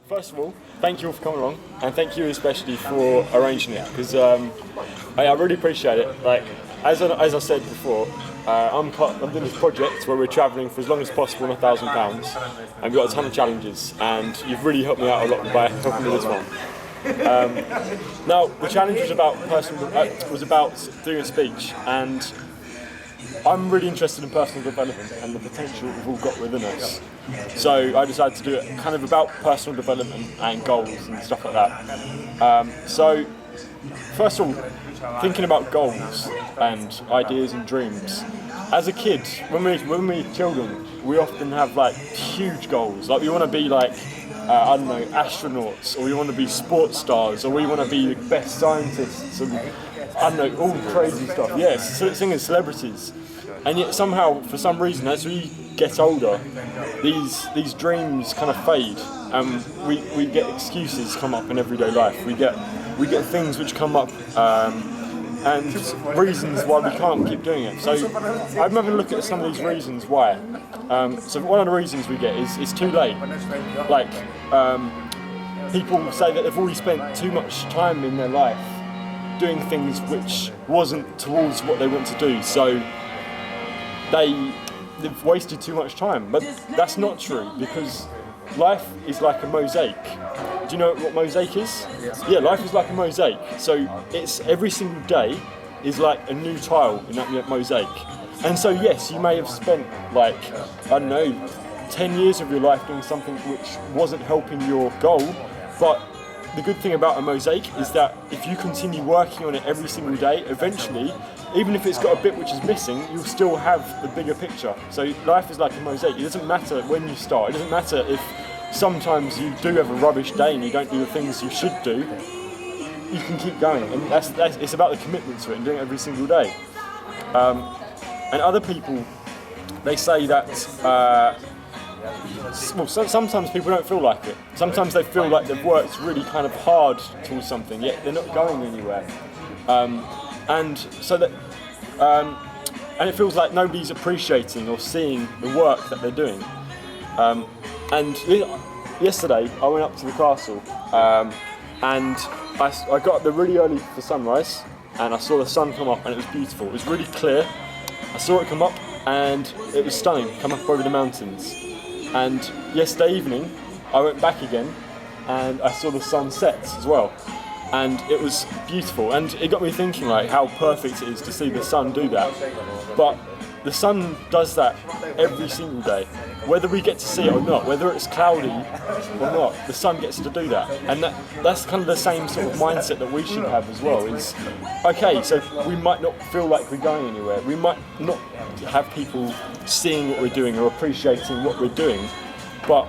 First of all, thank you all for coming along, and thank you especially for arranging it, because I really appreciate it. Like, as I said before, I'm doing this project where we're travelling for as long as possible on £1,000, and we've got a ton of challenges, and you've really helped me out a lot by helping me with this one. Now, the challenge was about doing a speech, and I'm really interested in personal development and the potential we've all got within us. So I decided to do it kind of about personal development and goals and stuff like that. So first of all, thinking about goals and ideas and dreams. As a kid, when we're children, we often have like huge goals. Like we want to be like, I don't know, astronauts, or we want to be sports stars, or we want to be the best scientists, and I don't know, all crazy stuff. Yes, singers, celebrities. And yet somehow, for some reason, as we get older, these dreams kind of fade, and we get excuses come up in everyday life. We get things which come up, and reasons why we can't keep doing it. So I'm having a look at some of these reasons why. So one of the reasons we get is it's too late. Like people say that they've already spent too much time in their life doing things which wasn't towards what they want to do. So they've wasted too much time. But that's not true, because life is like a mosaic. Do you know what mosaic is? Yeah, life is like a mosaic. So it's every single day is like a new tile in that mosaic. And so yes, you may have spent like, I don't know, 10 years of your life doing something which wasn't helping your goal, but the good thing about a mosaic is that if you continue working on it every single day, eventually, even if it's got a bit which is missing, you'll still have the bigger picture. So life is like a mosaic. It doesn't matter when you start. It doesn't matter if sometimes you do have a rubbish day and you don't do the things you should do. You can keep going, and it's about the commitment to it and doing it every single day. And other people, they say that sometimes people don't feel like it. Sometimes they feel like they've worked really kind of hard towards something, yet they're not going anywhere. And so that, and it feels like nobody's appreciating or seeing the work that they're doing. And yesterday I went up to the castle, and I got up there really early for sunrise, and I saw the sun come up, and it was beautiful. It was really clear. I saw it come up, and it was stunning, come up over the mountains. And yesterday evening, I went back again, and I saw the sun set as well. And it was beautiful, and it got me thinking like how perfect it is to see the sun do that. But the sun does that every single day, whether we get to see it or not, whether it's cloudy or not, the sun gets to do that. And that's kind of the same sort of mindset that we should have as well. Is okay, so we might not feel like we're going anywhere, we might not have people seeing what we're doing or appreciating what we're doing, but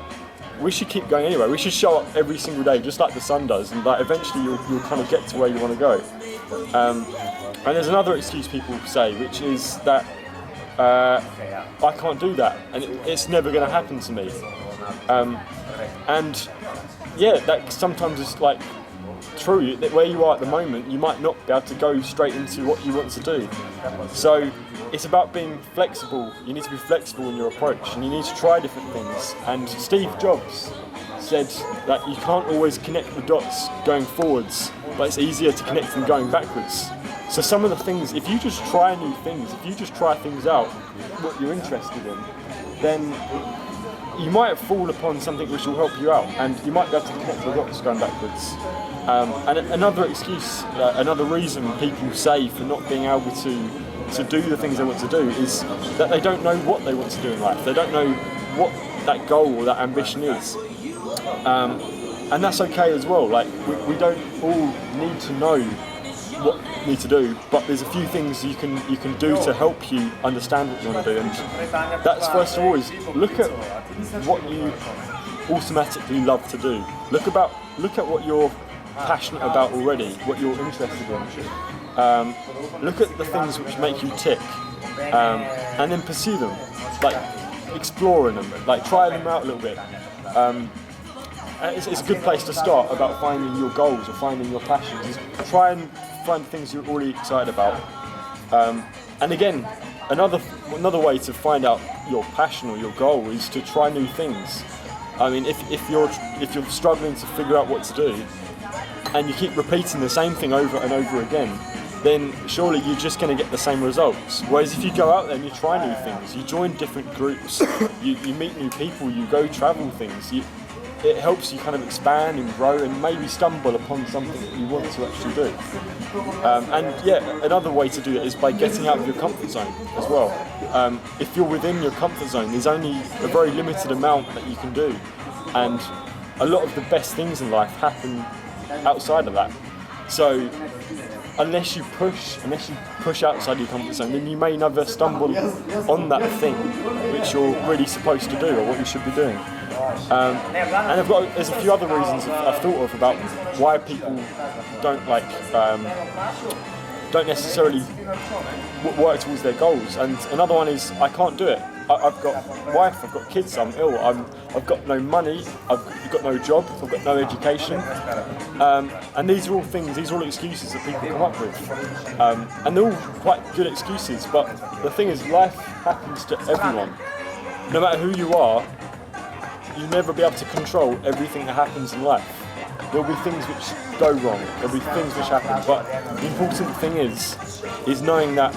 we should keep going anyway. We should show up every single day, just like the sun does, and like eventually you'll kind of get to where you want to go. And there's another excuse people say, which is that I can't do that, and it's never going to happen to me. And yeah, that sometimes is like true. That where you are at the moment, you might not be able to go straight into what you want to do. So it's about being flexible. You need to be flexible in your approach, and you need to try different things. And Steve Jobs said that you can't always connect the dots going forwards, but it's easier to connect them going backwards. So some of the things, if you just try new things, if you just try things out, what you're interested in, then you might fall upon something which will help you out, and you might be able to connect the dots going backwards. And another excuse, another reason people say for not being able to do the things they want to do is that they don't know what they want to do in life. They don't know what that goal or that ambition is. And that's okay as well. Like we don't all need to know what you need to do, but there's a few things you can do to help you understand what you want to do. And that's first of all is look at what you automatically love to do. Look at what you're passionate about already, what you're interested in. Look at the things which make you tick, and then pursue them, like exploring them, like try them out a little bit. It's a good place to start about finding your goals or finding your passions. Is try and find things you're already excited about. And again, another way to find out your passion or your goal is to try new things. I mean, if you're struggling to figure out what to do, and you keep repeating the same thing over and over again, then surely you're just going to get the same results. Whereas if you go out there and you try new things, you join different groups, you meet new people, you go travel things, it helps you kind of expand and grow and maybe stumble upon something that you want to actually do. And yeah, another way to do it is by getting out of your comfort zone as well. If you're within your comfort zone, there's only a very limited amount that you can do. And a lot of the best things in life happen outside of that. So unless you push outside your comfort zone, then you may never stumble on that thing which you're really supposed to do or what you should be doing. And there's a few other reasons I've thought of about why people don't necessarily work towards their goals. And another one is I can't do it. I've got a wife, I've got kids, I'm ill, I've got no money, I've got no job, I've got no education. And these are all excuses that people come up with. And they're all quite good excuses, but the thing is, life happens to everyone. No matter who you are, you'll never be able to control everything that happens in life. There'll be things which go wrong, there'll be things which happen, but the important thing is knowing that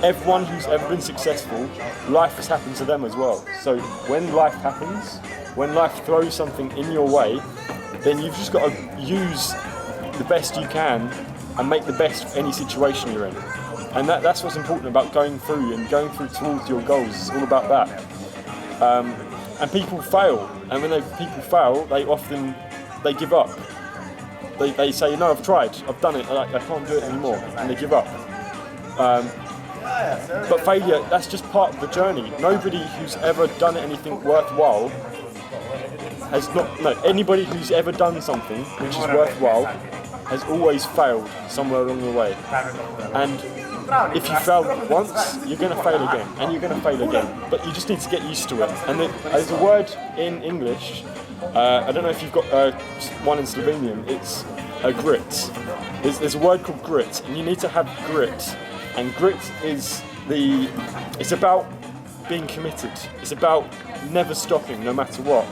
everyone who's ever been successful, life has happened to them as well. So when life happens, when life throws something in your way, then you've just got to use the best you can and make the best of any situation you're in. And that's what's important about going through towards your goals. It's all about that. And people fail, and when people fail, they give up. They say, no, I've tried, I've done it, I can't do it anymore, and they give up. But failure, that's just part of the journey. Nobody who's ever done anything worthwhile anybody who's ever done something which is worthwhile has always failed somewhere along the way. And if you fail once, you're going to fail again, and you're going to fail again. But you just need to get used to it. And there's a word in English, I don't know if you've got one in Slovenian, it's grit. There's a word called grit, and you need to have grit. And grit it's about being committed. It's about never stopping, no matter what.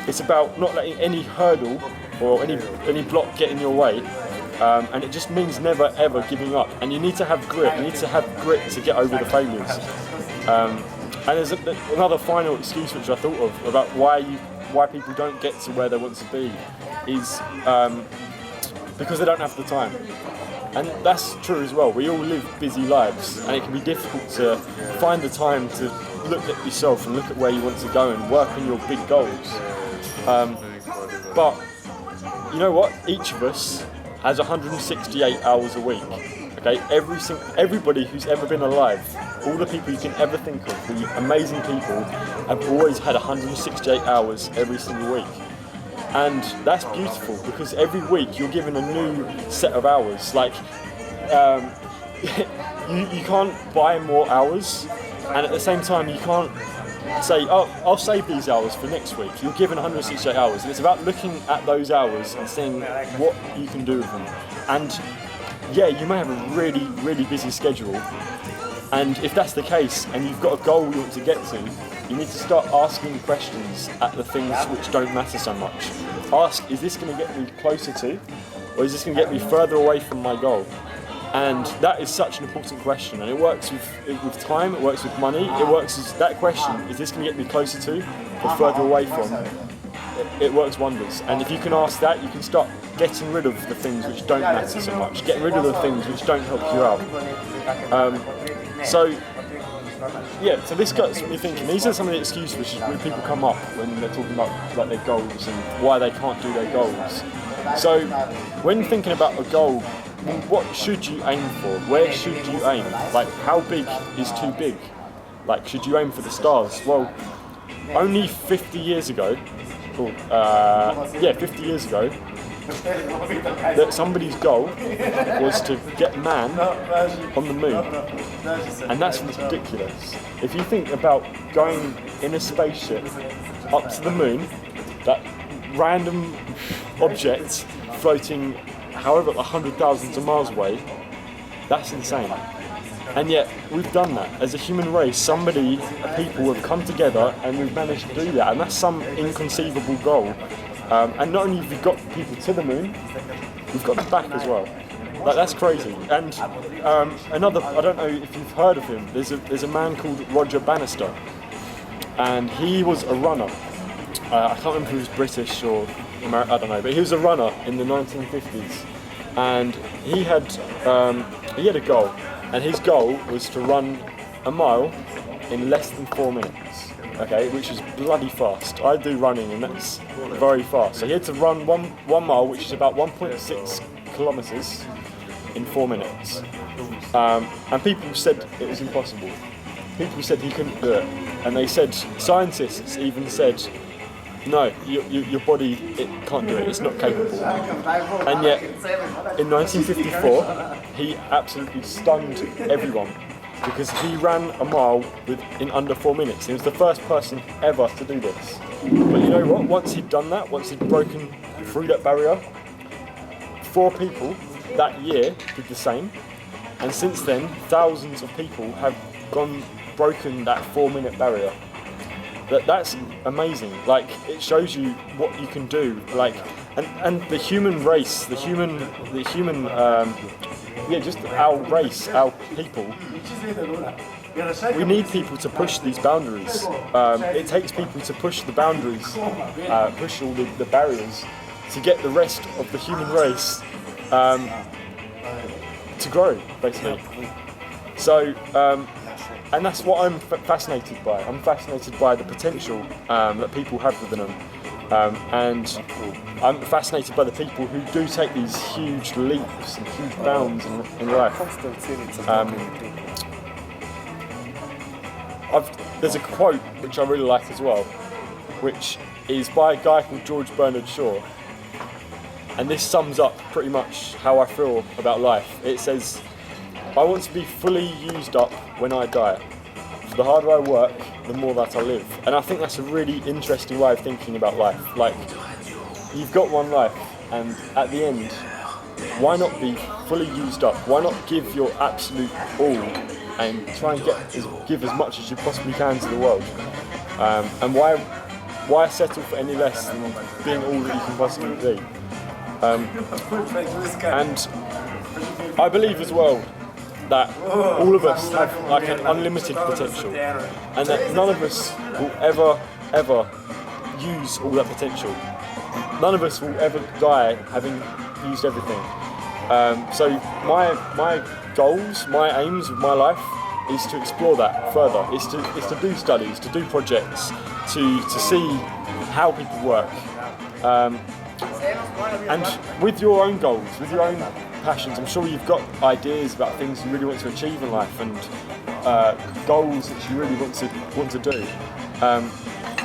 It's about not letting any hurdle or any block get in your way. And it just means never ever giving up. And you need to have grit. You need to have grit to get over the failures. And there's another final excuse which I thought of about why people don't get to where they want to be is because they don't have the time. And that's true as well. We all live busy lives, and it can be difficult to find the time to look at yourself and look at where you want to go and work on your big goals. But you know what? Each of us has 168 hours a week. Okay, everybody who's ever been alive, all the people you can ever think of, the amazing people, have always had 168 hours every single week. And that's beautiful because every week you're given a new set of hours. Like, you can't buy more hours, and at the same time you can't say, oh, I'll save these hours for next week. You're given 168 hours, and it's about looking at those hours and seeing what you can do with them. And yeah, you may have a really, really busy schedule, and if that's the case, and you've got a goal you want to get to, you need to start asking questions at the things which don't matter so much. Ask, is this going to get me closer to, or is this going to get me further away from my goal? And that is such an important question, and it works with time, it works with money, it works as that question, is this going to get me closer to or further away from? It works wonders. And if you can ask that, you can start getting rid of the things which don't matter so much, getting rid of the things which don't help you out. So this gets me thinking, these are some of the excuses which people come up when they're talking about like their goals and why they can't do their goals. So when thinking about a goal, what should you aim for? Where should you aim? Like, how big is too big? Like, should you aim for the stars? Well, only 50 years ago, 50 years ago, that somebody's goal was to get man on the moon. And that's ridiculous. If you think about going in a spaceship up to the moon, that random object floating however 100,000 miles away, that's insane. And yet we've done that as a human race. People have come together and we've managed to do that, and that's some inconceivable goal. And not only have we got people to the moon, we've got them back as well. Like, that's crazy. And another, I don't know if you've heard of him. There's a man called Roger Bannister, and he was a runner. I can't remember if he was British or American, I don't know, but he was a runner in the 1950s, and he had a goal, and his goal was to run a mile in less than 4 minutes. Okay, which is bloody fast. I do running, and that's very fast. So he had to run one mile, which is about 1.6 kilometers, in 4 minutes. And people said it was impossible. People said he couldn't do it, and they said, scientists even said, no, your body, it can't do it, it's not capable. And yet, in 1954, he absolutely stunned everyone, because he ran a mile in under 4 minutes. He was the first person ever to do this. But you know what? Once he'd done that, once he'd broken through that barrier, 4 people that year did the same. And since then, thousands of people have broken that 4-minute barrier. That's amazing. Like, it shows you what you can do. Like, and the human race, just our race, our people. We need people to push these boundaries. It takes people to push the boundaries, push all the barriers, to get the rest of the human race to grow, basically. So, and that's what I'm fascinated by. I'm fascinated by the potential that people have within them. And I'm fascinated by the people who do take these huge leaps and huge bounds in life. There's a quote which I really like as well, which is by a guy called George Bernard Shaw. And this sums up pretty much how I feel about life. It says, I want to be fully used up when I die. For the harder I work, the more that I live. And I think that's a really interesting way of thinking about life. Like, you've got one life, and at the end, why not be fully used up? Why not give your absolute all and try and give as much as you possibly can to the world? And why settle for any less than being all that you can possibly be? And I believe as well that all of us have like an unlimited potential, and that none of us will ever use all that potential. None of us will ever die having used everything. So my goals, my aims of my life is to explore that further. Is to do studies, to do projects, to see how people work. And with your own goals, with your own passions, I'm sure you've got ideas about things you really want to achieve in life, and goals that you really want to do.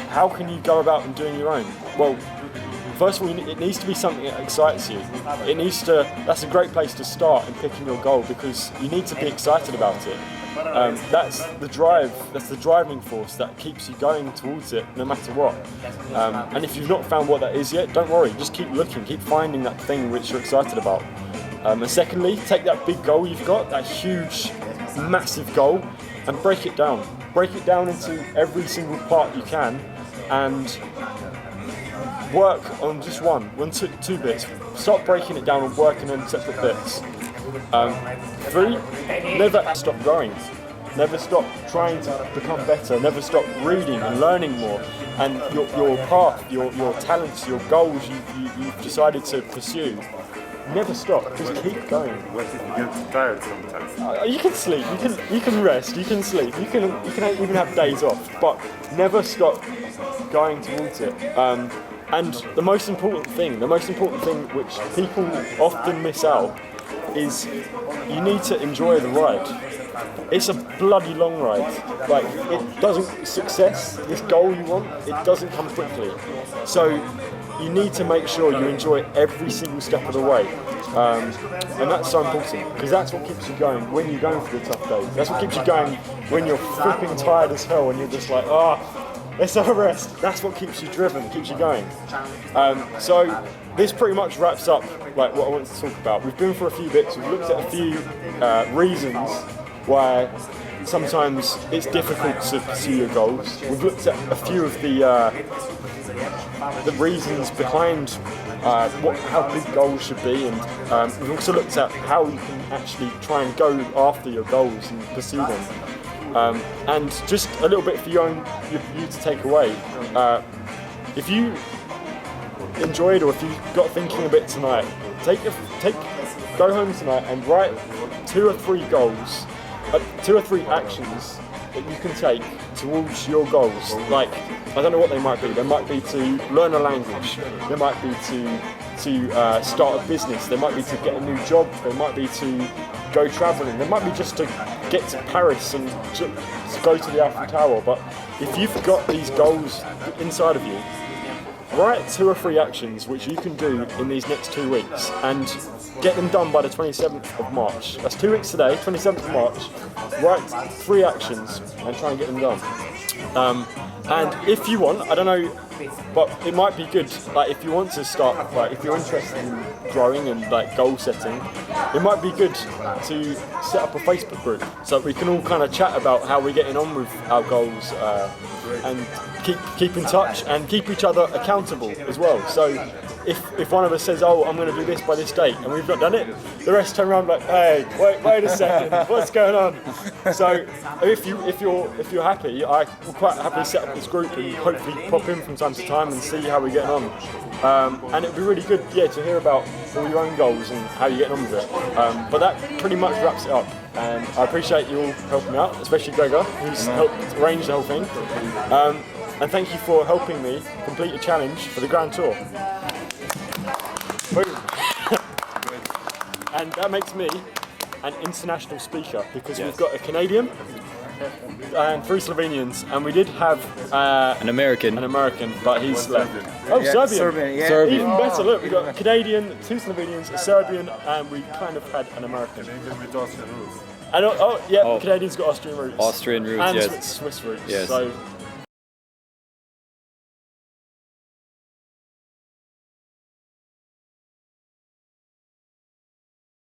How can you go about and doing your own? Well, first of all, it needs to be something that excites you. That's a great place to start in picking your goal, because you need to be excited about it. That's the drive, that's the driving force that keeps you going towards it no matter what. And if you've not found what that is yet, don't worry, just keep looking, keep finding that thing which you're excited about. And secondly, take that big goal you've got, that huge, massive goal, and break it down. Break it down into every single part you can, and work on just two bits. Stop breaking it down and working on separate bits. 3, never stop growing. Never stop trying to become better. Never stop reading and learning more. And your path, your talents, your goals you've decided to pursue, never stop. Just keep going. What if you get tired sometimes? You can sleep. You can rest. You can sleep. You can even have days off. But never stop going towards it. And the most important thing which people often miss out, is you need to enjoy the ride. It's a bloody long ride. Like, this goal you want, it doesn't come quickly. So you need to make sure you enjoy every single step of the way. And that's so important, because that's what keeps you going when you're going through the tough days. That's what keeps you going when you're flipping tired as hell and you're just like, let's have a rest. That's what keeps you driven, keeps you going. So this pretty much wraps up like what I wanted to talk about. We've been through a few bits. We've looked at a few reasons why sometimes it's difficult to pursue your goals. We've looked at a few of the reasons behind how big goals should be, and we've also looked at how you can actually try and go after your goals and pursue them. And just a little bit for you to take away. If you enjoyed, or if you got thinking a bit tonight, go home tonight and write 2 or 3 goals, 2 or 3 actions that you can take towards your goals. Like, I don't know what they might be. They might be to learn a language. They might be to start a business. They might be to get a new job. They might be to go travelling. They might be just to get to Paris and to go to the Eiffel Tower. But if you've got these goals inside of you, write 2 or 3 actions which you can do in these next 2 weeks and get them done by the 27th of March. That's 2 weeks today, 27th of March. Write 3 actions and try and get them done. And if you want, I don't know, but it might be good, like if you want to start, like if you're interested in growing and like goal setting, it might be good to set up a Facebook group so that we can all kind of chat about how we're getting on with our goals and keep in touch and keep each other accountable as well. So if one of us says, oh, I'm going to do this by this date, and we've not done it, the rest turn around like, hey, wait a second, what's going on? So if you're happy, I will quite happily set up this group and hopefully pop in from time to time and see how we're getting on. And it'd be really good, to hear about all your own goals and how you're getting on with it. But that pretty much wraps it up. And I appreciate you all helping out, especially Gregor, who's helped arrange the whole thing. And thank you for helping me complete a challenge for the Grand Tour. Boom. And that makes me an international speaker because we've got a Canadian and 3 Slovenians, and we did have an American, but he's left. Oh, Serbian. Yeah. Serbian. Even better. Look, we've got a Canadian, 2 Slovenians, a Serbian, and we kind of had an American. With Austrian rules. And Canadian's got Austrian roots. Austrian roots, and yes. Swiss roots. Yes. So